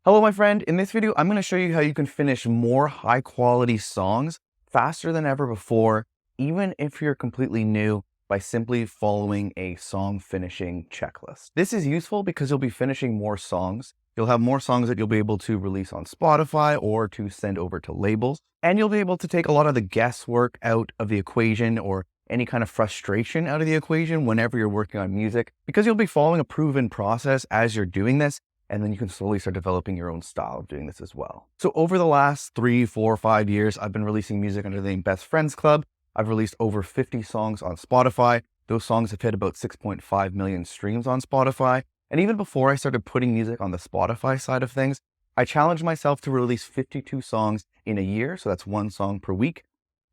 Hello, my friend. In this video, I'm going to show you how you can finish more high quality songs faster than ever before, even if you're completely new, by simply following a song finishing checklist. This is useful because you'll be finishing more songs. You'll have more songs that you'll be able to release on Spotify or to send over to labels. And you'll be able to take a lot of the guesswork out of the equation or any kind of frustration out of the equation whenever you're working on music, because you'll be following a proven process as you're doing this. And then you can slowly start developing your own style of doing this as well. So over the last 3, 4, 5 years, I've been releasing music under the name Best Friends Club. I've released over 50 songs on Spotify. Those songs have hit about 6.5 million streams on Spotify. And even before I started putting music on the Spotify side of things, I challenged myself to release 52 songs in a year. So that's one song per week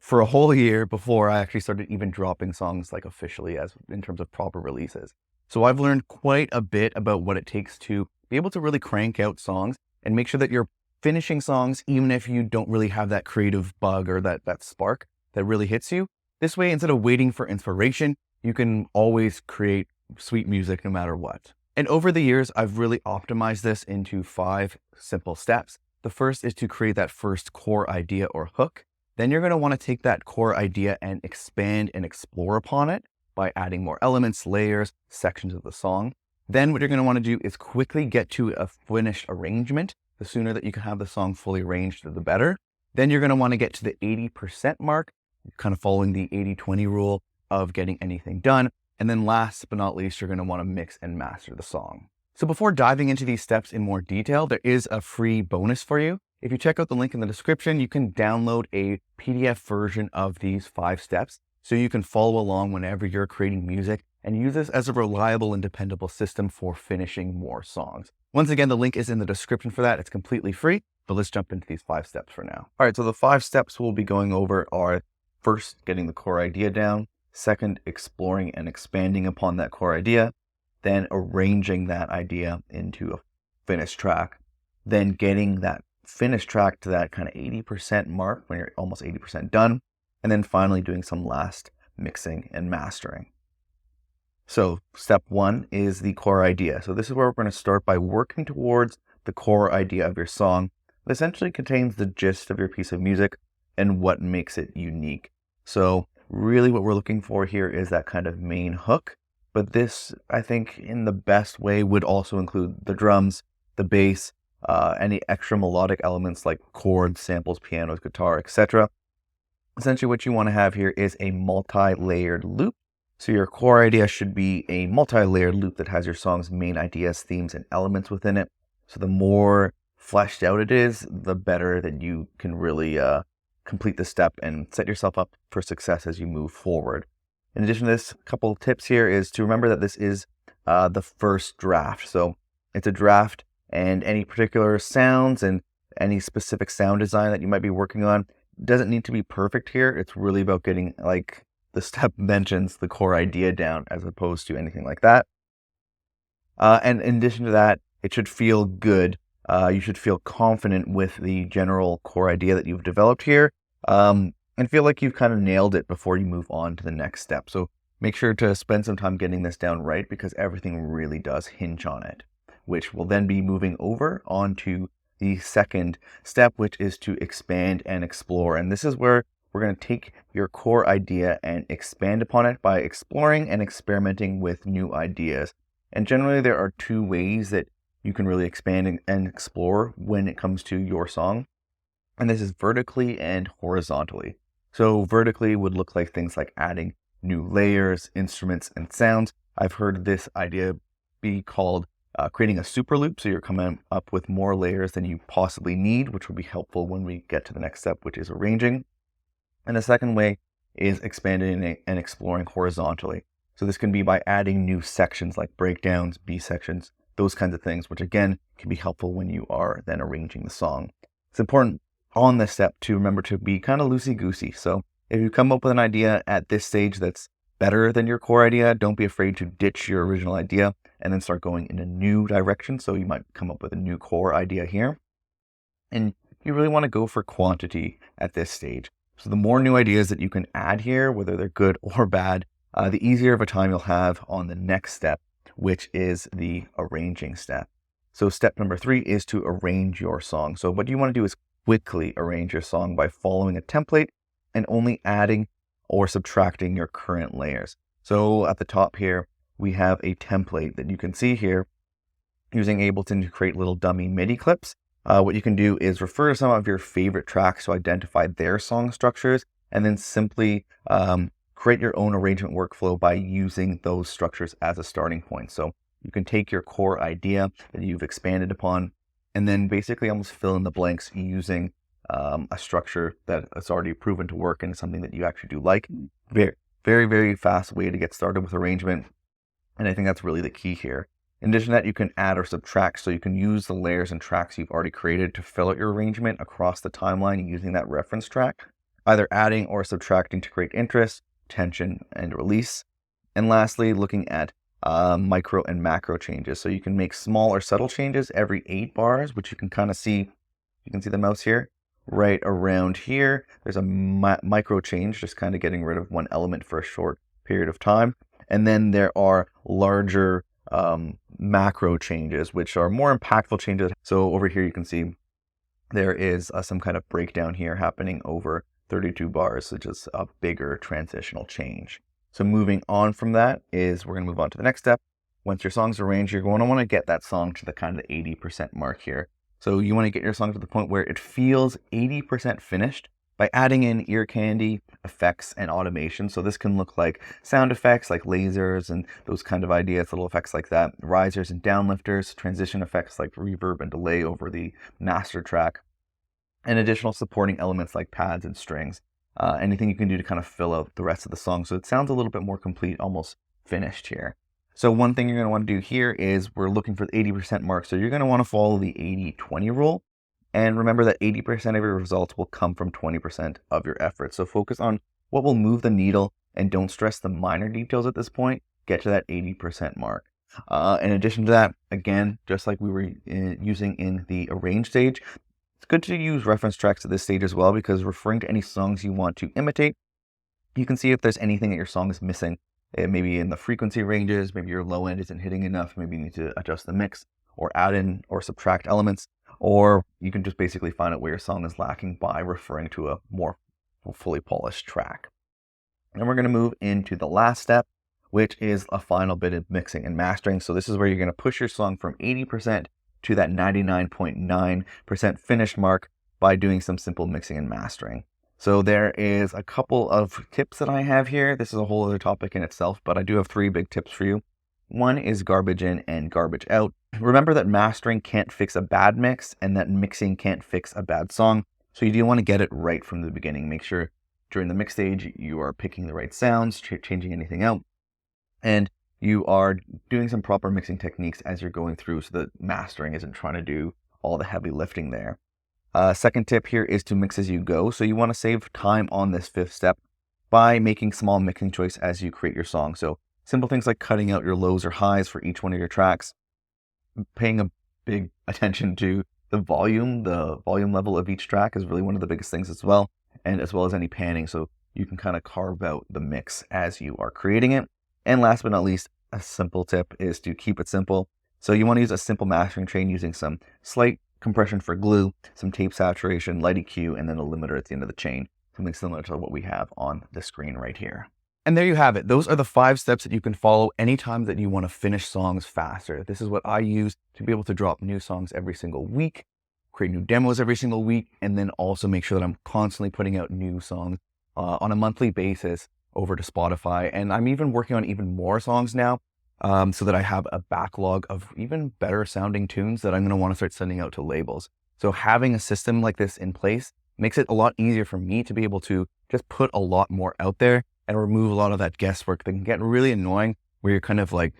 for a whole year before I actually started even dropping songs like officially as in terms of proper releases. So I've learned quite a bit about what it takes to be able to really crank out songs and make sure that you're finishing songs, even if you don't really have that creative bug or that spark that really hits you. This way, instead of waiting for inspiration, you can always create sweet music no matter what. And over the years, I've really optimized this into 5 simple steps. The first is to create that first core idea or hook. Then you're going to want to take that core idea and expand and explore upon it by adding more elements, layers, sections of the song. Then what you're going to want to do is quickly get to a finished arrangement. The sooner that you can have the song fully arranged, the better. Then you're going to want to get to the 80% mark, kind of following the 80-20 rule of getting anything done. And then last but not least, you're going to want to mix and master the song. So before diving into these steps in more detail, there is a free bonus for you. If you check out the link in the description, you can download a PDF version of these 5 steps so you can follow along whenever you're creating music and use this as a reliable and dependable system for finishing more songs. Once again, the link is in the description for that. It's completely free, but let's jump into these 5 steps for now. All right, so the 5 steps we'll be going over are: first, getting the core idea down; second, exploring and expanding upon that core idea; then arranging that idea into a finished track; then getting that finished track to that kind of 80% mark when you're almost 80% done; and then finally doing some last mixing and mastering. So step 1 is the core idea. So this is where we're going to start by working towards the core idea of your song. It essentially contains the gist of your piece of music and what makes it unique. So really what we're looking for here is that kind of main hook. But this, I think, in the best way would also include the drums, the bass, any extra melodic elements like chords, samples, pianos, guitar, etc. Essentially what you want to have here is a multi-layered loop. So your core idea should be a multi-layered loop that has your song's main ideas, themes, and elements within it. So the more fleshed out it is, the better that you can really complete the step and set yourself up for success as you move forward. In addition to this, a couple of tips here is to remember that this is the first draft. So it's a draft, and any particular sounds and any specific sound design that you might be working on doesn't need to be perfect here. It's really about getting, like the step mentions, the core idea down as opposed to anything like that. And in addition to that, it should feel good. You should feel confident with the general core idea that you've developed here, and feel like you've kind of nailed it before you move on to the next step. So make sure to spend some time getting this down right, because everything really does hinge on it, which will then be moving over onto the second step, which is to expand and explore. And this is where we're going to take your core idea and expand upon it by exploring and experimenting with new ideas. And generally, there are 2 ways that you can really expand and explore when it comes to your song. And this is vertically and horizontally. So vertically would look like things like adding new layers, instruments, and sounds. I've heard this idea be called creating a super loop. So you're coming up with more layers than you possibly need, which will be helpful when we get to the next step, which is arranging. And the second way is expanding and exploring horizontally. So this can be by adding new sections like breakdowns, B sections, those kinds of things, which again can be helpful when you are then arranging the song. It's important on this step to remember to be kind of loosey-goosey. So if you come up with an idea at this stage that's better than your core idea, don't be afraid to ditch your original idea and then start going in a new direction. So you might come up with a new core idea here. And you really want to go for quantity at this stage. So the more new ideas that you can add here, whether they're good or bad, the easier of a time you'll have on the next step, which is the arranging step. So step number 3 is to arrange your song. So what you want to do is quickly arrange your song by following a template and only adding or subtracting your current layers. So at the top here, we have a template that you can see here using Ableton to create little dummy MIDI clips. What you can do is refer to some of your favorite tracks to identify their song structures, and then simply create your own arrangement workflow by using those structures as a starting point. So you can take your core idea that you've expanded upon and then basically almost fill in the blanks using a structure that is already proven to work and something that you actually do like. Very, very, very fast way to get started with arrangement. And I think that's really the key here. In addition to that, you can add or subtract, so you can use the layers and tracks you've already created to fill out your arrangement across the timeline using that reference track, either adding or subtracting to create interest, tension, and release. And lastly, looking at micro and macro changes. So you can make small or subtle changes every 8 bars, which you can kind of see. You can see the mouse here. Right around here, there's a micro change, just kind of getting rid of one element for a short period of time. And then there are larger macro changes, which are more impactful changes. So over here, you can see there is some kind of breakdown here happening over 32 bars, which is a bigger transitional change. So moving on from that is we're going to move on to the next step. Once your song's arranged, you're going to want to get that song to the kind of 80% mark here. So you want to get your song to the point where it feels 80% finished by adding in ear candy, effects, and automation. So this can look like sound effects like lasers and those kind of ideas, little effects like that, risers and downlifters, transition effects like reverb and delay over the master track, and additional supporting elements like pads and strings. Anything you can do to kind of fill out the rest of the song so it sounds a little bit more complete, almost finished here. So one thing you're going to want to do here is we're looking for the 80% mark. So you're going to want to follow the 80-20 rule. And remember that 80% of your results will come from 20% of your effort. So focus on what will move the needle and don't stress the minor details at this point. Get to that 80% mark. In addition to that, again, just like we were using in the arrange stage, it's good to use reference tracks at this stage as well, because referring to any songs you want to imitate, you can see if there's anything that your song is missing. Maybe in the frequency ranges, maybe your low end isn't hitting enough, maybe you need to adjust the mix or add in or subtract elements, or you can just basically find out where your song is lacking by referring to a more fully polished track. And we're going to move into the last step, which is a final bit of mixing and mastering. So this is where you're going to push your song from 80% to that 99.9% finished mark by doing some simple mixing and mastering. So there is a couple of tips that I have here. This is a whole other topic in itself, but I do have 3 big tips for you. One is garbage in and garbage out. Remember that mastering can't fix a bad mix and that mixing can't fix a bad song. So you do want to get it right from the beginning. Make sure during the mix stage you are picking the right sounds, changing anything out, and you are doing some proper mixing techniques as you're going through so that mastering isn't trying to do all the heavy lifting there. Second tip here is to mix as you go. So you want to save time on this 5th step by making small mixing choice as you create your song. So simple things like cutting out your lows or highs for each one of your tracks, paying a big attention to the volume level of each track is really one of the biggest things as well, and as well as any panning, so you can kind of carve out the mix as you are creating it. And last but not least, a simple tip is to keep it simple. So you want to use a simple mastering chain using some slight compression for glue, some tape saturation, light EQ, and then a limiter at the end of the chain, something similar to what we have on the screen right here. And there you have it. Those are the 5 steps that you can follow anytime that you want to finish songs faster. This is what I use to be able to drop new songs every single week, create new demos every single week, and then also make sure that I'm constantly putting out new songs on a monthly basis over to Spotify. And I'm even working on even more songs now, so that I have a backlog of even better sounding tunes that I'm going to want to start sending out to labels. So having a system like this in place makes it a lot easier for me to be able to just put a lot more out there and remove a lot of that guesswork that can get really annoying, where you're kind of like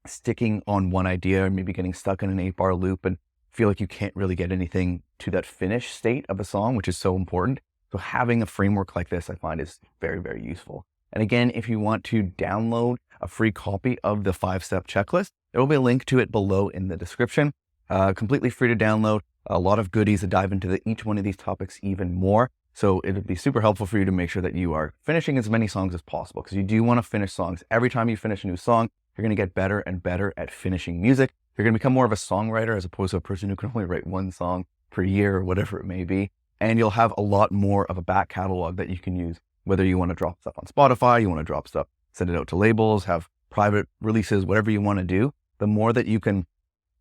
sticking on one idea and maybe getting stuck in an 8-bar loop and feel like you can't really get anything to that finished state of a song, which is so important. So having a framework like this, I find, is very, very useful. And again, if you want to download a free copy of the 5-step checklist, there will be a link to it below in the description. Completely free to download. A lot of goodies that dive into each one of these topics even more. So it would be super helpful for you to make sure that you are finishing as many songs as possible, because you do want to finish songs. Every time you finish a new song, you're going to get better and better at finishing music. You're going to become more of a songwriter as opposed to a person who can only write one song per year or whatever it may be. And you'll have a lot more of a back catalog that you can use, whether you want to drop stuff on Spotify, you want to drop stuff, send it out to labels, have private releases, whatever you want to do. The more that you can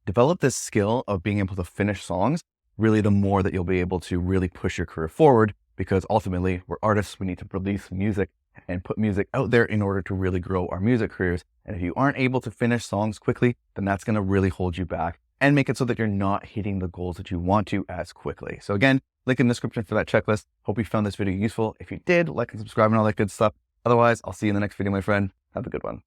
develop this skill of being able to finish songs, really the more that you'll be able to really push your career forward, because ultimately we're artists, we need to release music and put music out there in order to really grow our music careers. And if you aren't able to finish songs quickly, then that's going to really hold you back and make it so that you're not hitting the goals that you want to as quickly. So again, link in the description for that checklist. Hope you found this video useful. If you did, like and subscribe and all that good stuff. Otherwise, I'll see you in the next video, my friend. Have a good one.